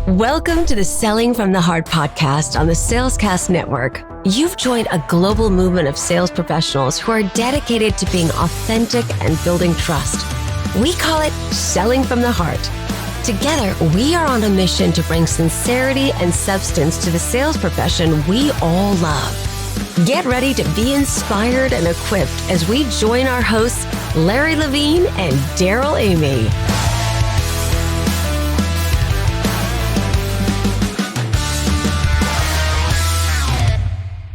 Welcome to the Selling from the Heart podcast on the Salescast Network. You've joined a global movement of sales professionals who are dedicated to being authentic and building trust. We call it Selling from the Heart. Together, we are on a mission to bring sincerity and substance to the sales profession we all love. Get ready to be inspired and equipped as we join our hosts, Larry Levine and Darrell Amy.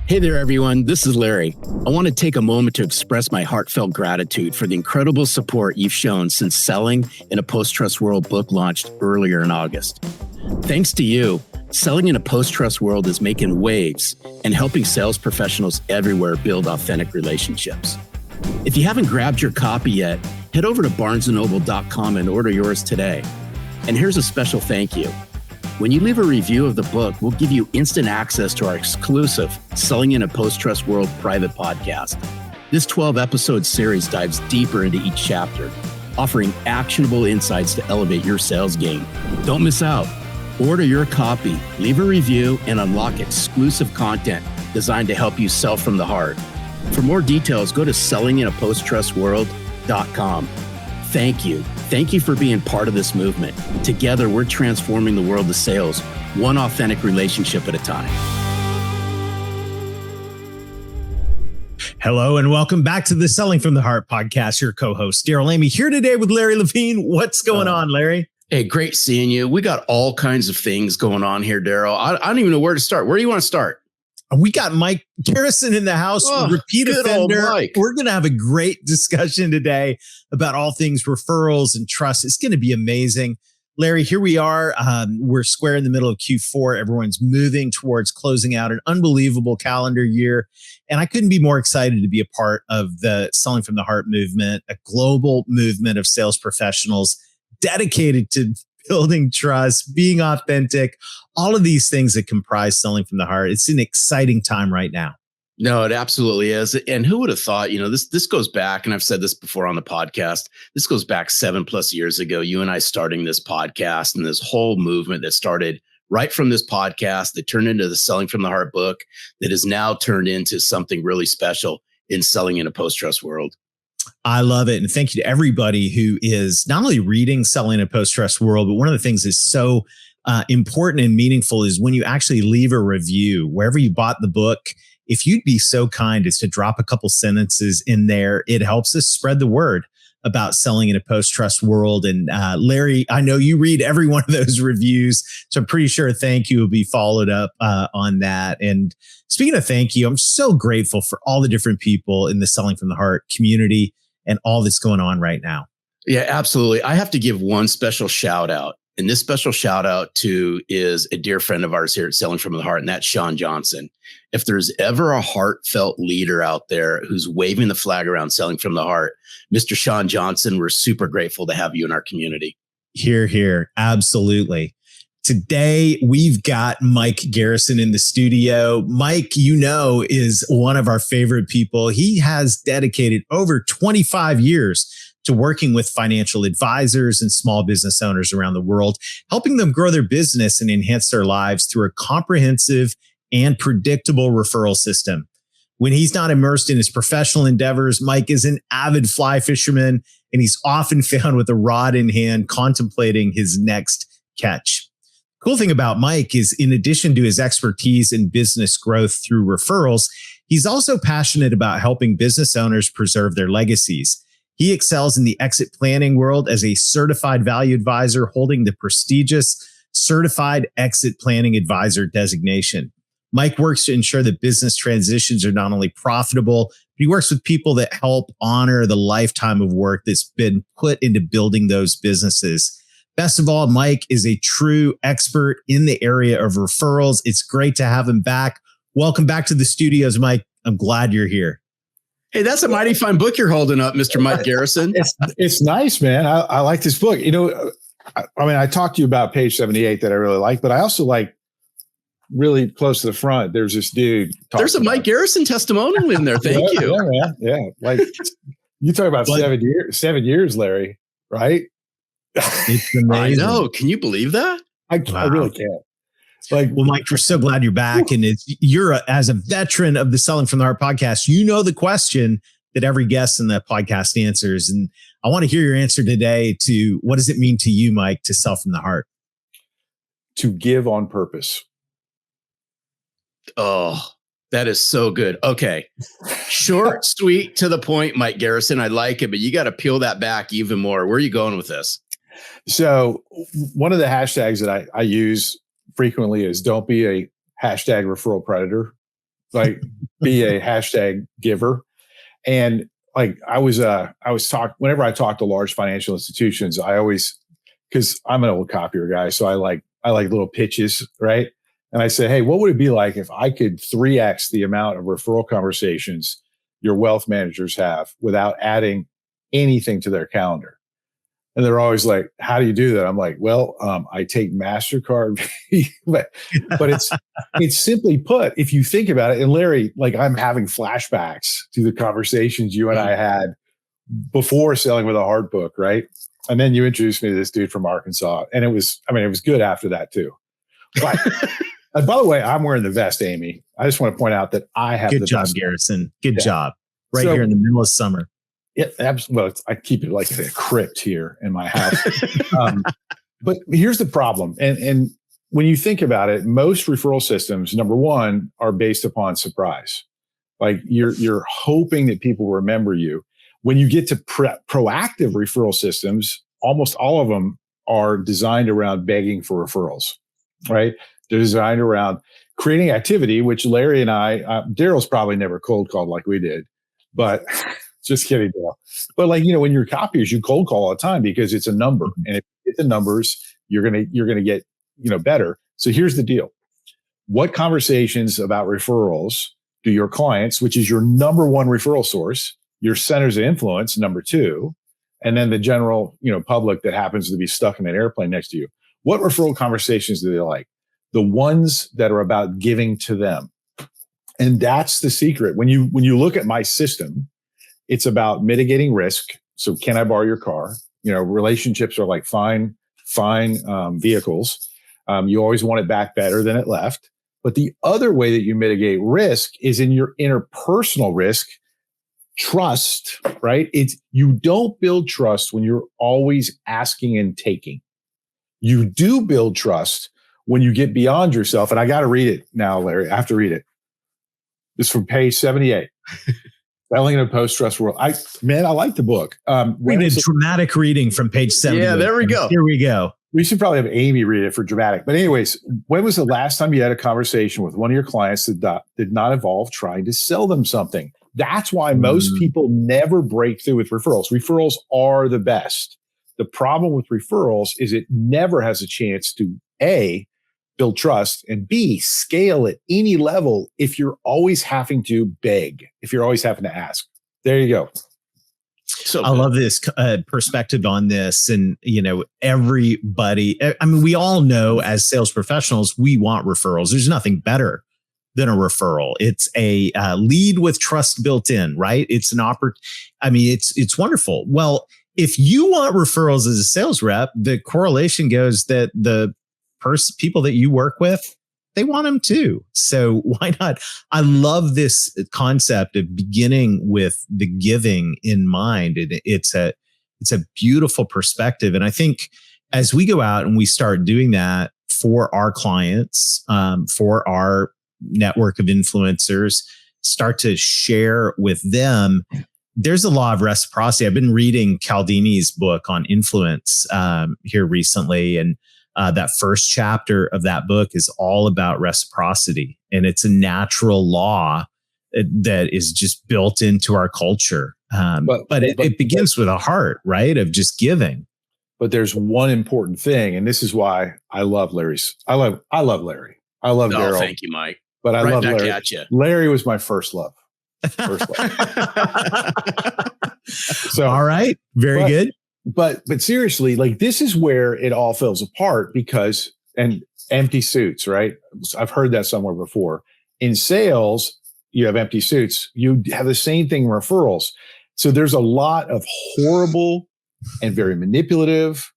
Hey there, everyone. This is Larry. I want to take a moment to express my heartfelt gratitude for the incredible support you've shown since Selling in a Post-Trust World book launched earlier in August. Thanks to you, Selling in a Post-Trust World is making waves and helping sales professionals everywhere build authentic relationships. If you haven't grabbed your copy yet, head over to barnesandnoble.com and order yours today. And here's a special thank you. When you leave a review of the book, we'll give you instant access to our exclusive Selling in a Post-Trust World private podcast. This 12-episode series dives deeper into each chapter, offering actionable insights to elevate your sales game. Don't miss out. Order your copy, leave a review, and unlock exclusive content designed to help you sell from the heart. For more details, go to sellinginapostrustworld.com. Thank you. Thank you for being part of this movement. Together, we're transforming the world of sales, one authentic relationship at a time. Hello, and welcome back to the Selling from the Heart podcast. Your co-host, Darrell Amy, here today with Larry Levine. What's going on, Larry? Hey, great seeing you. We got all kinds of things going on here, Darrell. I don't even know where to start. Where do you want to start? We got Mike Garrison in the house, repeat offender. We're going to have a great discussion today about all things referrals and trust. It's going to be amazing. Larry, here we are. We're square in the middle of Q4. Everyone's moving towards closing out an unbelievable calendar year. And I couldn't be more excited to be a part of the Selling from the Heart movement, a global movement of sales professionals dedicated to building trust, being authentic, all of these things that comprise Selling from the Heart. It's an exciting time right now. No, it absolutely is. And who would have thought, this goes back, and I've said this before on the podcast, this goes back 7+ years ago, you and I starting this podcast and this whole movement that started right from this podcast that turned into the Selling from the Heart book that has now turned into something really special in Selling in a Post-Trust World. I love it. And thank you to everybody who is not only reading Selling in a Post-Trust World, but one of the things that's so important and meaningful is when you actually leave a review, wherever you bought the book, if you'd be so kind as to drop a couple sentences in there, it helps us spread the word about Selling in a Post-Trust World. And Larry, I know you read every one of those reviews, so I'm pretty sure a thank you will be followed up on that. And speaking of thank you, I'm so grateful for all the different people in the Selling from the Heart community and all that's going on right now. Yeah, absolutely. I have to give one special shout out. And this special shout out is a dear friend of ours here at Selling from the Heart, and that's Sean Johnson. If there's ever a heartfelt leader out there who's waving the flag around Selling from the Heart, Mr. Sean Johnson, we're super grateful to have you in our community. Hear, hear. Absolutely. Today, we've got Mike Garrison in the studio. Mike, is one of our favorite people. He has dedicated over 25 years to working with financial advisors and small business owners around the world, helping them grow their business and enhance their lives through a comprehensive and predictable referral system. When he's not immersed in his professional endeavors, Mike is an avid fly fisherman, and he's often found with a rod in hand contemplating his next catch. Cool thing about Mike is, in addition to his expertise in business growth through referrals, he's also passionate about helping business owners preserve their legacies. He excels in the exit planning world as a certified value advisor, holding the prestigious Certified Exit Planning Advisor designation. Mike works to ensure that business transitions are not only profitable, but he works with people that help honor the lifetime of work that's been put into building those businesses. Best of all, Mike is a true expert in the area of referrals. It's great to have him back. Welcome back to the studios, Mike. I'm glad you're here. Hey, that's a mighty fine book you're holding up, Mr. Mike Garrison. It's nice, man. I like this book. I talked to you about page 78 that I really like, but I also like really close to the front. There's this dude. There's a Mike Garrison testimonial in there. Thank you. Yeah. Like you talk about 7 years, Larry, right? It's amazing. I know. Can you believe that? I really can't. Like, well, Mike, we're so glad you're back. And as a veteran of the Selling from the Heart podcast, you know the question that every guest in the podcast answers. And I want to hear your answer today to what does it mean to you, Mike, to sell from the heart? To give on purpose. Oh, that is so good. Okay. Short, sweet, to the point, Mike Garrison. I like it, but you got to peel that back even more. Where are you going with this? So one of the hashtags that I use frequently is don't be a hashtag referral predator, like be a hashtag giver. And like I was whenever I talk to large financial institutions, I always, because I'm an old copier guy, so I like little pitches, right? And I say, hey, what would it be like if I could 3x the amount of referral conversations your wealth managers have without adding anything to their calendar? And they're always like, how do you do that? I'm like, well, I take MasterCard, but it's simply put, if you think about it, and Larry, like I'm having flashbacks to the conversations you and I had before Selling with a Heart book, right? And then you introduced me to this dude from Arkansas, and it was good after that too. But and by the way, I'm wearing the vest, Amy. I just want to point out that I have good the job, vest. Garrison. Good job. Right here in the middle of summer. Yeah, absolutely. Well, I keep it like a crypt here in my house. But here's the problem. And when you think about it, most referral systems, number one, are based upon surprise. Like you're hoping that people remember you. When you get to proactive referral systems, almost all of them are designed around begging for referrals, right? They're designed around creating activity, which Larry and I, Darrell's probably never cold called like we did, but just kidding, Darrell. But like, when you're copiers, you cold call all the time because it's a number. And if you get the numbers, you're going to get, better. So here's the deal. What conversations about referrals do your clients, which is your number one referral source, your centers of influence, number two, and then the general, public that happens to be stuck in an airplane next to you, what referral conversations do they like? The ones that are about giving to them. And that's the secret. When you look at my system, it's about mitigating risk. So can I borrow your car? Relationships are like fine vehicles. You always want it back better than it left. But the other way that you mitigate risk is in your interpersonal risk, trust, right? You don't build trust when you're always asking and taking. You do build trust when you get beyond yourself. And I got to read it now, Larry. I have to read it. It's from page 78. Selling in a post-trust world. I like the book. We did dramatic reading from page 78. Yeah, there we go. Here we go. We should probably have Amy read it for dramatic. But anyways, when was the last time you had a conversation with one of your clients that did not involve trying to sell them something? That's why most people never break through with referrals. Referrals are the best. The problem with referrals is it never has a chance to A, build trust, and B, scale at any level if you're always having to beg, if you're always having to ask. There you go. So I love this perspective on this. And, everybody, we all know as sales professionals, we want referrals. There's nothing better than a referral. It's a lead with trust built in, right? It's an it's wonderful. Well, if you want referrals as a sales rep, the correlation goes that the people that you work with, they want them too. So why not? I love this concept of beginning with the giving in mind. It's a beautiful perspective. And I think as we go out and we start doing that for our clients, for our network of influencers, start to share with them, there's a law of reciprocity. I've been reading Cialdini's book on influence here recently, and that first chapter of that book is all about reciprocity. And it's a natural law that is just built into our culture. But it begins with a heart, right? Of just giving. But there's one important thing. And this is why I love Larry's. I love Larry. I love Darrell. Thank you, Mike. But I right love back Larry. At you. Larry was my first love. So, all right. Very good. But seriously, like this is where it all falls apart because empty suits, right? I've heard that somewhere before. In sales, you have empty suits. You have the same thing in referrals. So there's a lot of horrible and very manipulative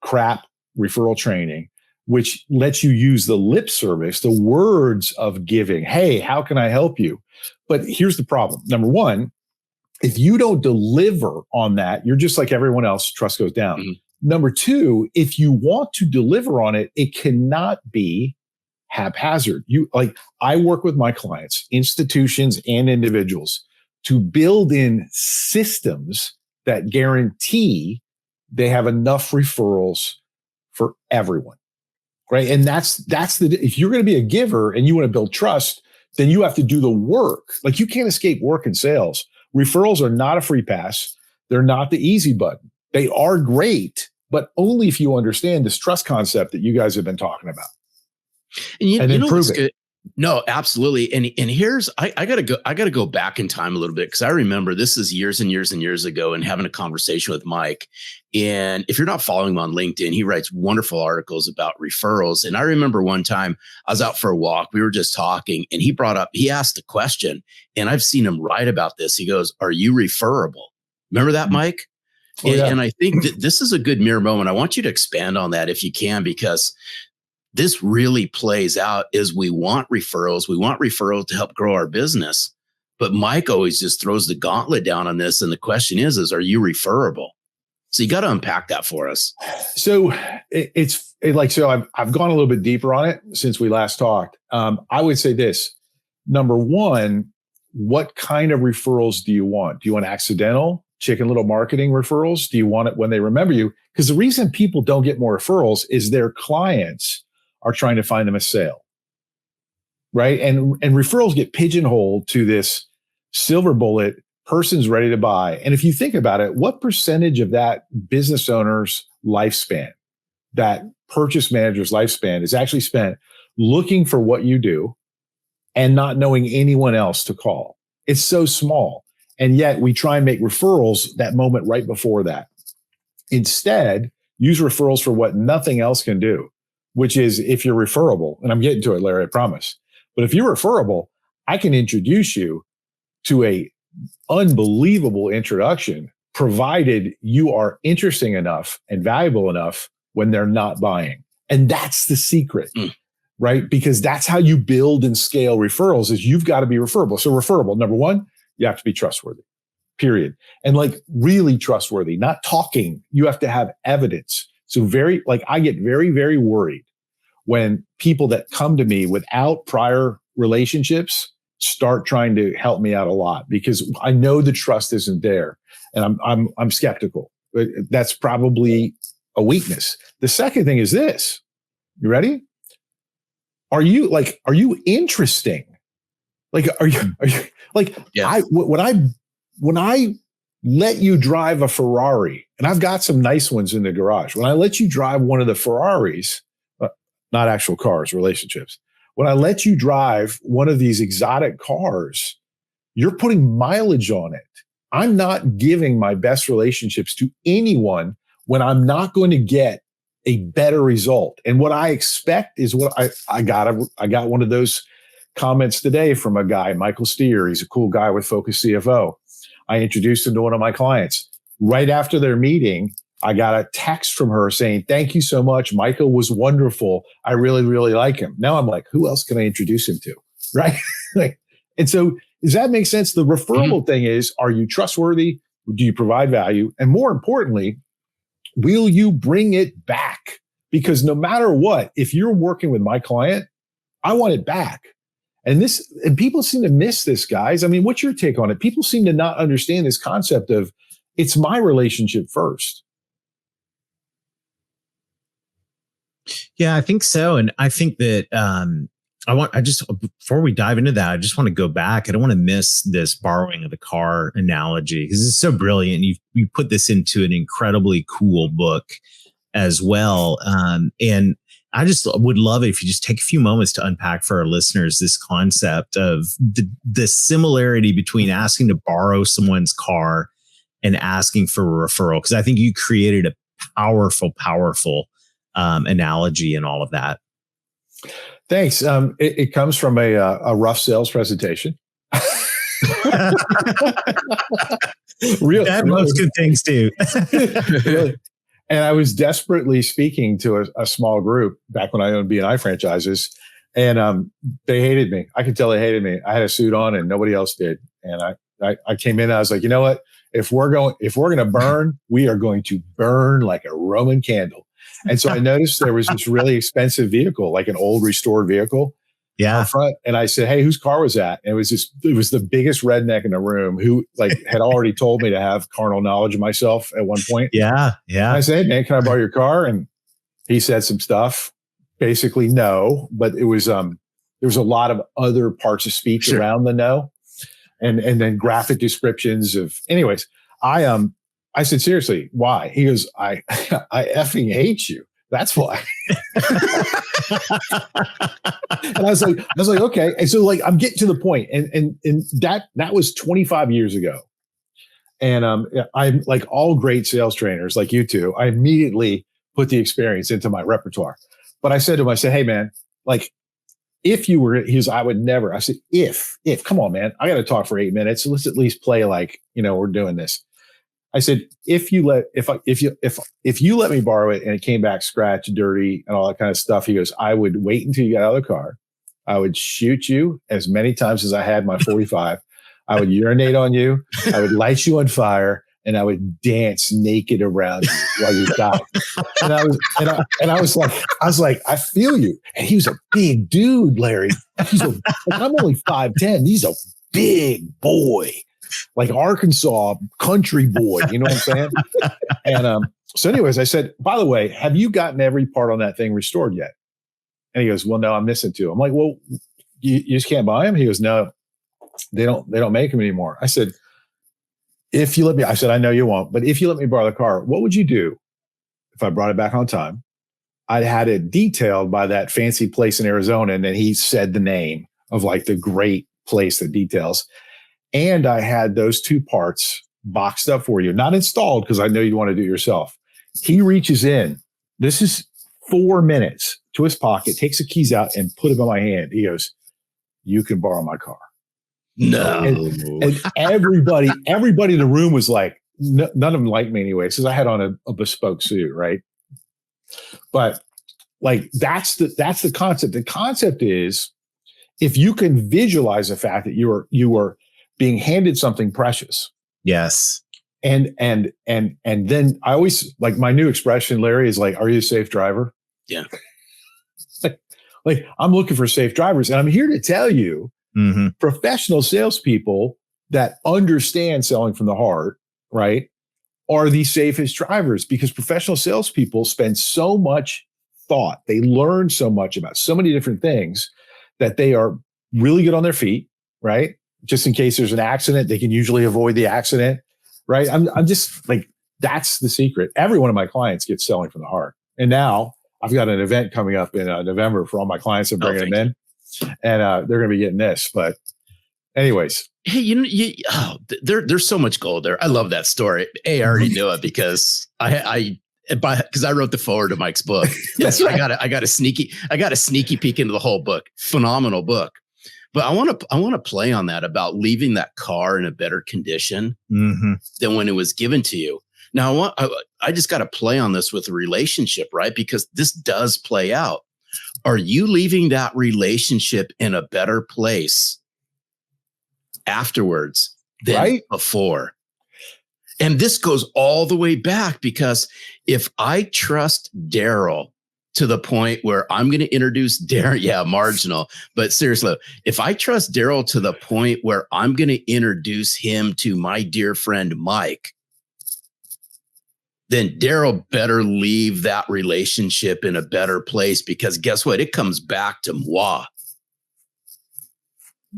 crap referral training which lets you use the lip service, the words of giving. Hey, how can I help you? But here's the problem. Number one, if you don't deliver on that, you're just like everyone else, trust goes down. Mm-hmm. Number two, if you want to deliver on it, it cannot be haphazard. I work with my clients, institutions and individuals, to build in systems that guarantee they have enough referrals for everyone. Right. And if you're going to be a giver and you want to build trust, then you have to do the work. Like, you can't escape work in sales. Referrals are not a free pass. They're not the easy button. They are great, but only if you understand this trust concept that you guys have been talking about. And then prove it. Good. No, absolutely. And here's, I gotta go back in time a little bit, because I remember this is years and years and years ago, and having a conversation with Mike. And if you're not following him on LinkedIn, he writes wonderful articles about referrals. And I remember one time I was out for a walk, we were just talking, and he asked a question, and I've seen him write about this. He goes, "Are you referable?" Remember that, Mike? Oh, yeah. And I think that this is a good mirror moment. I want you to expand on that if you can, because this really plays out as we want referrals. We want referrals to help grow our business. But Mike always just throws the gauntlet down on this. And the question is are you referable? So you got to unpack that for us. So I've gone a little bit deeper on it since we last talked. I would say this. Number one, what kind of referrals do you want? Do you want accidental, Chicken Little marketing referrals? Do you want it when they remember you? Because the reason people don't get more referrals is their clients are trying to find them a sale, right? And referrals get pigeonholed to this silver bullet, person's ready to buy. And if you think about it, what percentage of that business owner's lifespan, that purchase manager's lifespan, is actually spent looking for what you do and not knowing anyone else to call? It's so small. And yet we try and make referrals that moment right before that. Instead, use referrals for what nothing else can do, which is, if you're referable, and I'm getting to it, Larry, I promise. But if you're referable, I can introduce you to a unbelievable introduction, provided you are interesting enough and valuable enough when they're not buying. And that's the secret, right? Because that's how you build and scale referrals, is you've got to be referable. So referable, number one, you have to be trustworthy, period. And really trustworthy, not talking. You have to have evidence. So I get very, very worried when people that come to me without prior relationships start trying to help me out a lot, because I know the trust isn't there, and I'm skeptical. That's probably a weakness. The second thing is this. You ready? Are you interesting? Yes. When I let you drive a Ferrari, and I've got some nice ones in the garage. When I let you drive one of the Ferraris, not actual cars, relationships. When I let you drive one of these exotic cars, you're putting mileage on it. I'm not giving my best relationships to anyone when I'm not going to get a better result. And what I expect is what I got one of those comments today from a guy, Michael Steer. He's a cool guy with Focus CFO. I introduced him to one of my clients. Right after their meeting, I got a text from her saying, "Thank you so much. Michael was wonderful. I really, really like him." Now I'm like, who else can I introduce him to? Right. And so does that make sense? The referable thing is, are you trustworthy? Do you provide value? And more importantly, will you bring it back? Because no matter what, if you're working with my client, I want it back. And people seem to miss this, guys. I mean, what's your take on it? People seem to not understand this concept of, it's my relationship first. Yeah, I think so. And I think that before we dive into that, I just want to go back. I don't want to miss this borrowing of the car analogy, because it's so brilliant. You put this into an incredibly cool book as well. And I just would love it if you just take a few moments to unpack for our listeners this concept of the similarity between asking to borrow someone's car and asking for a referral. Because I think you created a powerful analogy in all of that. Thanks. It comes from a rough sales presentation. Most good things too. Really. And I was desperately speaking to a small group back when I owned B&I franchises, and they hated me. I could tell they hated me. I had a suit on and nobody else did. And I came in, I was like, you know what? If we're going to burn, we are going to burn like a Roman candle. And so I noticed there was this really expensive vehicle, like an old restored vehicle. Yeah. Front. And I said, hey, whose car was that? And it was the biggest redneck in the room who like had already told me to have carnal knowledge of myself at one point. Yeah. Yeah. And I said, hey, man, can I borrow your car? And he said some stuff, basically no, but it was, there was a lot of other parts of speech around the no. And then graphic descriptions of, anyways, I said, seriously, why? He goes, I effing hate you. That's why. And I was like, okay. And so like, I'm getting to the point, and that was 25 years ago. And I'm like all great sales trainers like you two. I immediately put the experience into my repertoire. But I said to him, I said, hey man, like if you were, I would never. I said, if, come on, man, I got to talk for 8 minutes. Let's at least play like, we're doing this. I said, if you let me borrow it and it came back scratched, dirty, and all that kind of stuff, he goes, I would wait until you got out of the car. I would shoot you as many times as I had my 45. I would urinate on you. I would light you on fire, and I would dance naked around you while you died. And I was like, I feel you. And he was a big dude, Larry. I'm only 5'10". He's a big boy. Like Arkansas country boy, you know what I'm saying? And so anyways, I said, by the way, have you gotten every part on that thing restored yet? And he goes, well, no, I'm missing two. I'm like, well, you just can't buy them? He goes, no, they don't make them anymore. I said, I said, I know you won't, but if you let me borrow the car, what would you do if I brought it back on time? I'd had it detailed by that fancy place in Arizona. And then he said the name of like the great place that details. And I had those two parts boxed up for you, not installed because I know you want to do it yourself. He reaches in. This is 4 minutes to his pocket, takes the keys out and put them in my hand. He goes, you can borrow my car. No. And everybody in the room was like, none of them liked me anyway, because I had on a bespoke suit, right? But like, that's the concept. The concept is if you can visualize the fact that you are being handed something precious. Yes. And then I always like my new expression, Larry, is like, are you a safe driver? Yeah. like I'm looking for safe drivers. And I'm here to tell you, professional salespeople that understand selling from the heart, right, are the safest drivers, because professional salespeople spend so much thought. They learn so much about so many different things that they are really good on their feet, right? Just in case there's an accident, they can usually avoid the accident, right? I'm just like, that's the secret. Every one of my clients gets selling from the heart. And now I've got an event coming up in November for all my clients. I'm bringing them in, and they're going to be getting this. But anyways. Hey, there's so much gold there. I love that story. I already knew it because I wrote the foreword to Mike's book. That's right. I got a sneaky peek into the whole book. Phenomenal book. But I want to play on that about leaving that car in a better condition than when it was given to you. Now, I just got to play on this with a relationship, right? Because this does play out. Are you leaving that relationship in a better place afterwards than before? And this goes all the way back, because if I trust Darrell to the point where I'm going to introduce Darrell, marginal, but seriously, if I trust Darrell to the point where I'm going to introduce him to my dear friend Mike, then Darrell better leave that relationship in a better place, because guess what? It comes back to moi.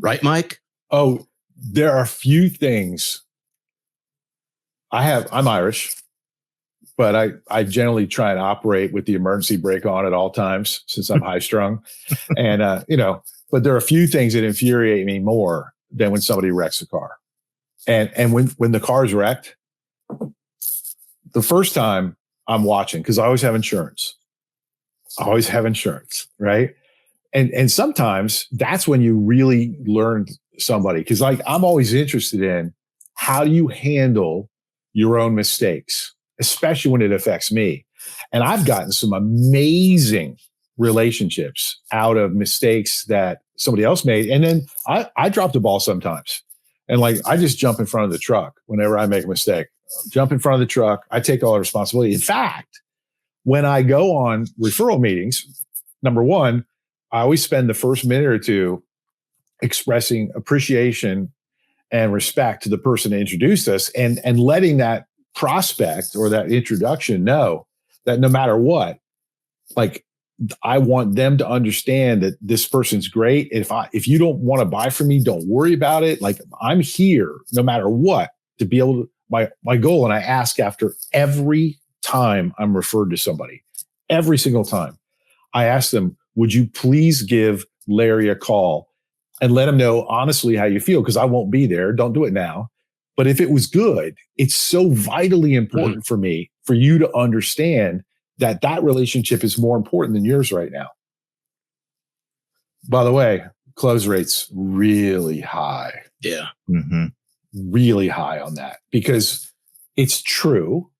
Right, Mike? Oh, there are few things. I'm Irish, but I generally try and operate with the emergency brake on at all times since I'm high strung. And, but there are a few things that infuriate me more than when somebody wrecks a car. And when the car's wrecked, the first time I'm watching, because I always have insurance, right? And sometimes that's when you really learn somebody. Because like I'm always interested in how do you handle your own mistakes, especially when it affects me. And I've gotten some amazing relationships out of mistakes that somebody else made. And then I drop the ball sometimes. And like, I just jump in front of the truck whenever I make a mistake. Jump in front of the truck. I take all the responsibility. In fact, when I go on referral meetings, number one, I always spend the first minute or two expressing appreciation and respect to the person that introduced us, and letting that prospect or that introduction know that no matter what, like, I want them to understand that this person's great. If you don't want to buy from me, don't worry about it. Like, I'm here no matter what to be able to, my goal. And I ask after every time I'm referred to somebody, every single time, I ask them, would you please give Larry a call and let him know honestly how you feel? Because I won't be there. Don't do it now. But if it was good, it's so vitally important for me, for you to understand that relationship is more important than yours right now. By the way, close rates really high. Yeah. Really high on that, because it's true.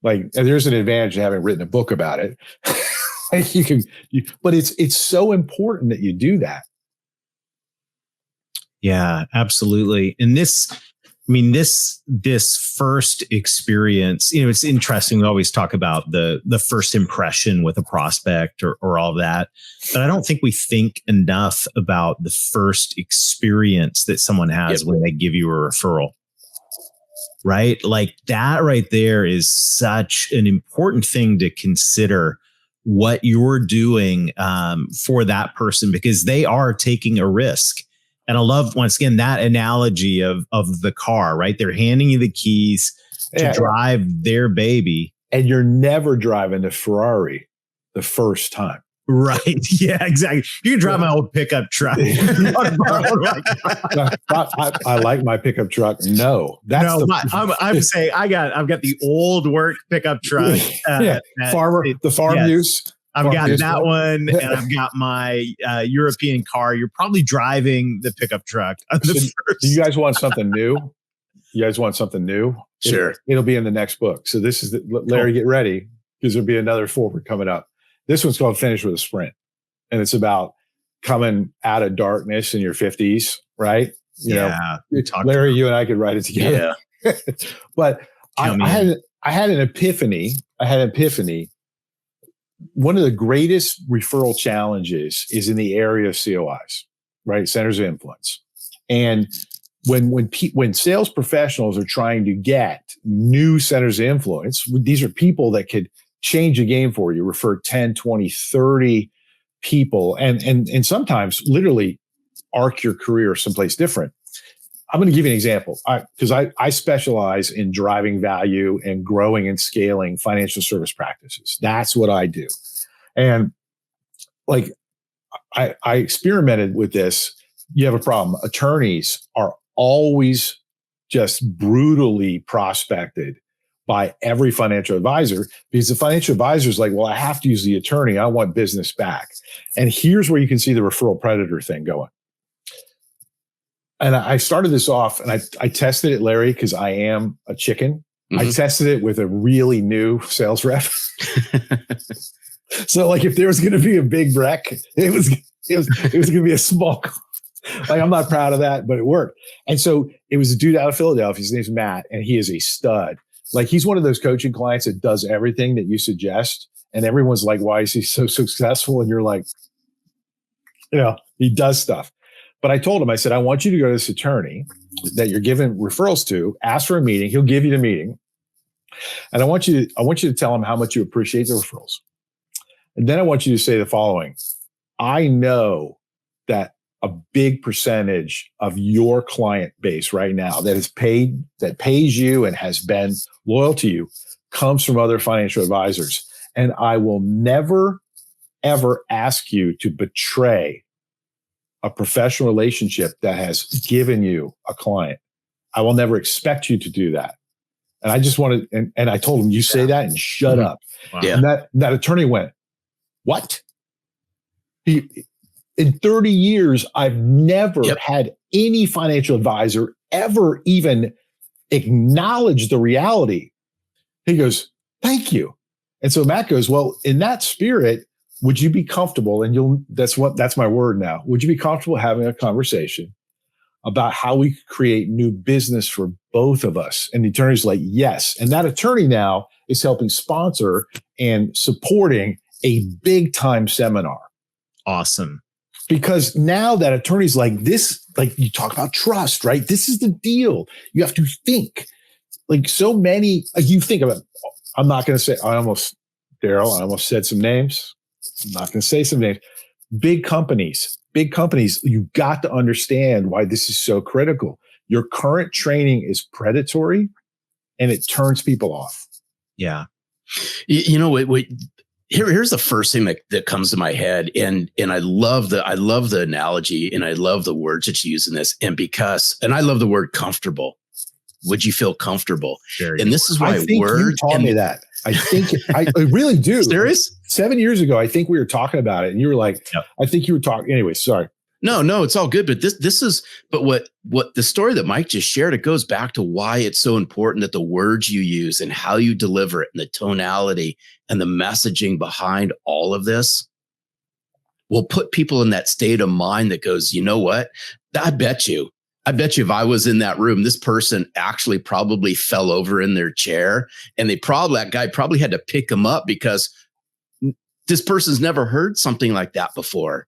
Like, there's an advantage of having written a book about it. But it's so important that you do that. Yeah, absolutely. And this first experience, it's interesting. We always talk about the first impression with a prospect or all that, but I don't think we think enough about the first experience that someone has when they give you a referral. Right? Like, that right there is such an important thing to consider, what you're doing for that person, because they are taking a risk. And I love, once again, that analogy of the car, right? They're handing you the keys to drive their baby. And you're never driving the Ferrari the first time. Right. Yeah, exactly. You can drive my old pickup truck. I like my pickup truck. No, I'm saying I've got the old work pickup truck. Farm use. I've got that one, and I've got my European car. You're probably driving the pickup truck. Do you guys want something new? Sure. It'll be in the next book. So this is Larry, get ready, because there'll be another forward coming up. This one's called Finish with a Sprint. And it's about coming out of darkness in your 50s, right? You know, Larry, you and I could write it together. Yeah. But I had an epiphany. One of the greatest referral challenges is in the area of COIs, right? Centers of influence. And when sales professionals are trying to get new centers of influence, these are people that could change the game for you, refer 10, 20, 30 people, and sometimes literally arc your career someplace different. I'm going to give you an example, because I specialize in driving value and growing and scaling financial service practices. That's what I do. And like, I experimented with this. You have a problem. Attorneys are always just brutally prospected by every financial advisor, because the financial advisor is like, well, I have to use the attorney. I want business back. And here's where you can see the referral predator thing going. And I started this off, and I tested it, Larry, because I am a chicken. I tested it with a really new sales rep. So like, if there was going to be a big wreck, it was going to be a small. Like, I'm not proud of that, but it worked. And so it was a dude out of Philadelphia. His name's Matt, and he is a stud. Like, he's one of those coaching clients that does everything that you suggest. And everyone's like, why is he so successful? And you're like, he does stuff. But I told him, I said, I want you to go to this attorney that you're giving referrals to, ask for a meeting. He'll give you the meeting. And I want you to tell him how much you appreciate the referrals. And then I want you to say the following: I know that a big percentage of your client base right now that pays you and has been loyal to you comes from other financial advisors. And I will never, ever ask you to betray a professional relationship that has given you a client. I will never expect you to do that. And I just wanted, and I told him, you say that and shut up. Wow. Yeah. And that attorney went, what? In 30 years, I've never had any financial advisor ever even acknowledge the reality He goes, thank you. And so Matt goes, well, in that spirit, would you be comfortable? And that's my word now. Would you be comfortable having a conversation about how we could create new business for both of us? And the attorney's like, yes. And that attorney now is helping sponsor and supporting a big time seminar. Awesome. Because now that attorney's like this, like you talk about trust, right? This is the deal. You have to think like so many, you think about, I'm not going to say, Darrell, I almost said some names. I'm not going to say some names. Big companies, you got to understand why this is so critical. Your current training is predatory and it turns people off. Yeah. Here's the first thing that comes to my head. And I love the analogy and I love the words that you use in this. And I love the word comfortable. Would you feel comfortable? And this is why you taught me that. I think I really do. Serious? 7 years ago, I think we were talking about it and you were like, yep. I think you were talking anyway. Sorry. No, it's all good. But what the story that Mike just shared, it goes back to why it's so important that the words you use and how you deliver it and the tonality and the messaging behind all of this will put people in that state of mind that goes, you know what? I bet you if I was in that room, this person actually probably fell over in their chair and that guy probably had to pick him up because this person's never heard something like that before.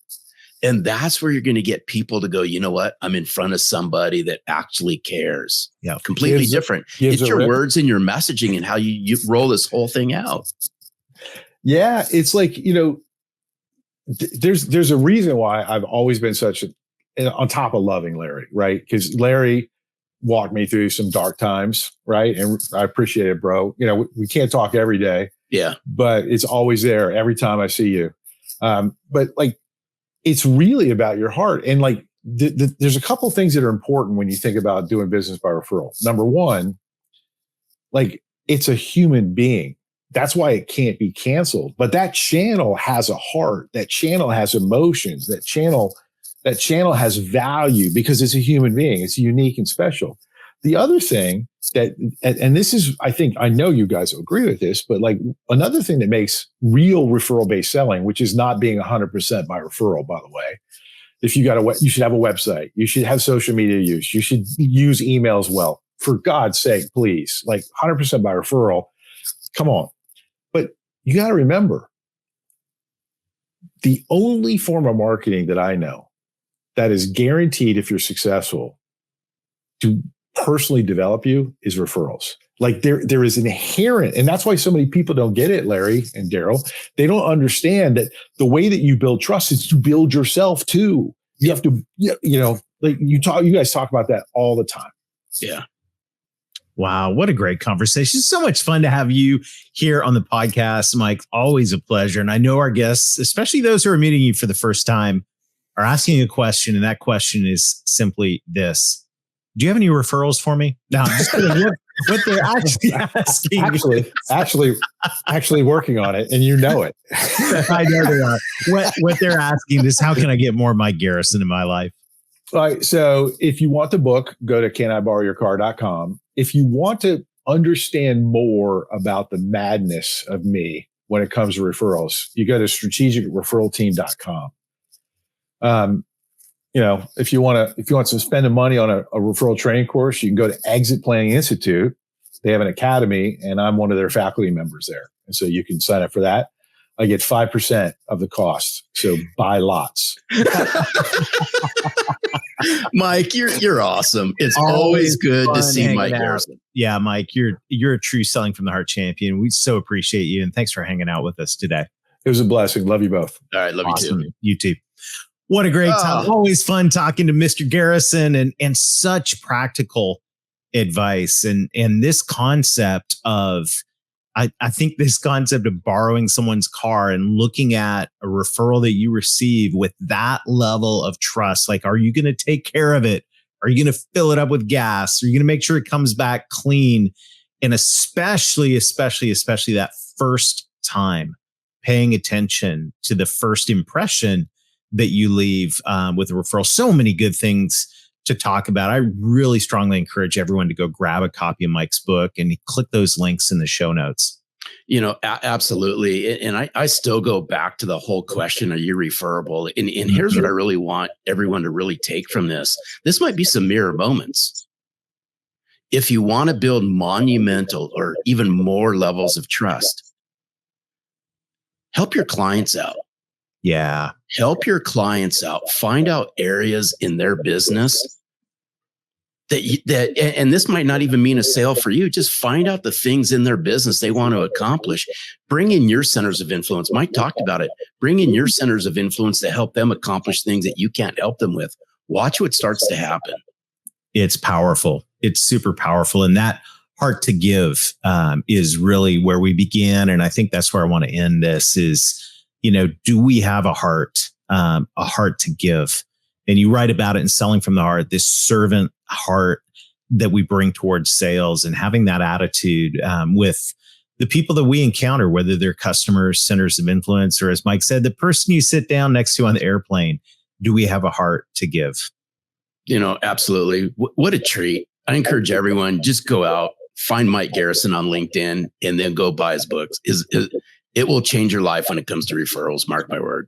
And that's where you're going to get people to go, you know what? I'm in front of somebody that actually cares. Yeah. Completely different. It's your words and your messaging and how you roll this whole thing out. Yeah. It's like, there's a reason why I've always been on top of loving Larry, right? Because Larry walked me through some dark times, right? And I appreciate it, bro. We can't talk every day. Yeah. But it's always there every time I see you. But like, it's really about your heart. And like, there's a couple of things that are important when you think about doing business by referral. Number one, like it's a human being. That's why it can't be canceled. But that channel has a heart. That channel has emotions. That channel has value because it's a human being. It's unique and special. The other thing and this is, I know you guys agree with this, but like another thing that makes real referral-based selling, which is not being 100% by referral, by the way. If you you should have a website. You should have social media use. You should use emails well. For God's sake, please, like 100% by referral. Come on. But you got to remember, the only form of marketing that I know that is guaranteed if you're successful to personally develop you is referrals. Like there is inherent, and that's why so many people don't get it, Larry and Darrell. They don't understand that the way that you build trust is to build yourself too. You have to, like you guys talk about that all the time. Yeah. Wow. What a great conversation. It's so much fun to have you here on the podcast, Mike. Always a pleasure. And I know our guests, especially those who are meeting you for the first time, are asking a question. And that question is simply this. Do you have any referrals for me? No, I'm just kidding. What they're actually asking. Actually working on it, and you know it. I know they are. What they're asking is, how can I get more Mike Garrison in my life? All right. So if you want the book, go to caniborrowyourcar.com. If you want to understand more about the madness of me when it comes to referrals, you go to strategicreferralteam.com. If you want to spend the money on a referral training course, you can go to Exit Planning Institute. They have an academy, and I'm one of their faculty members there. And so you can sign up for that. I get 5% of the cost. So buy lots. Mike, you're awesome. It's always good to see Mike Garrison. Yeah, Mike, you're a true Selling from the Heart champion. We so appreciate you, and thanks for hanging out with us today. It was a blessing. Love you both. All right, love you too. You too. What a great time. Always fun talking to Mr. Garrison and such practical advice. And this concept of, I think this concept of borrowing someone's car and looking at a referral that you receive with that level of trust. Like, are you going to take care of it? Are you going to fill it up with gas? Are you going to make sure it comes back clean? And especially that first time, paying attention to the first impression that you leave with a referral. So many good things to talk about. I really strongly encourage everyone to go grab a copy of Mike's book and click those links in the show notes. Absolutely. And I still go back to the whole question, are you referable? And here's what I really want everyone to really take from this. This might be some mirror moments. If you want to build monumental or even more levels of trust, help your clients out. Yeah. Help your clients out. Find out areas in their business and this might not even mean a sale for you. Just find out the things in their business they want to accomplish. Bring in your centers of influence. Mike talked about it. Bring in your centers of influence to help them accomplish things that you can't help them with. Watch what starts to happen. It's powerful. It's super powerful. And that heart to give is really where we begin. And I think that's where I want to end this is, do we have a heart to give? And you write about it in Selling from the Heart, this servant heart that we bring towards sales and having that attitude with the people that we encounter, whether they're customers, centers of influence, or as Mike said, the person you sit down next to on the airplane. Do we have a heart to give? Absolutely. What a treat. I encourage everyone, just go out, find Mike Garrison on LinkedIn, and then go buy his books. It will change your life when it comes to referrals. Mark my word.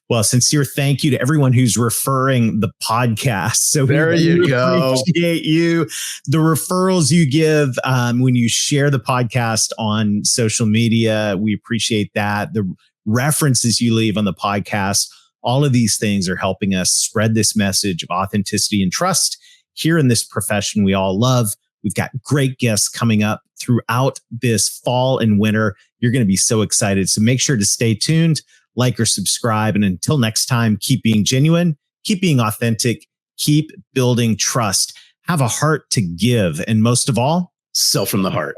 Well, sincere thank you to everyone who's referring the podcast. So there you go. Appreciate you. The referrals you give when you share the podcast on social media, we appreciate that. The references you leave on the podcast, all of these things are helping us spread this message of authenticity and trust here in this profession we all love. We've got great guests coming up throughout this fall and winter. You're going to be so excited. So make sure to stay tuned, like or subscribe. And until next time, keep being genuine, keep being authentic, keep building trust, have a heart to give. And most of all, sell from the heart.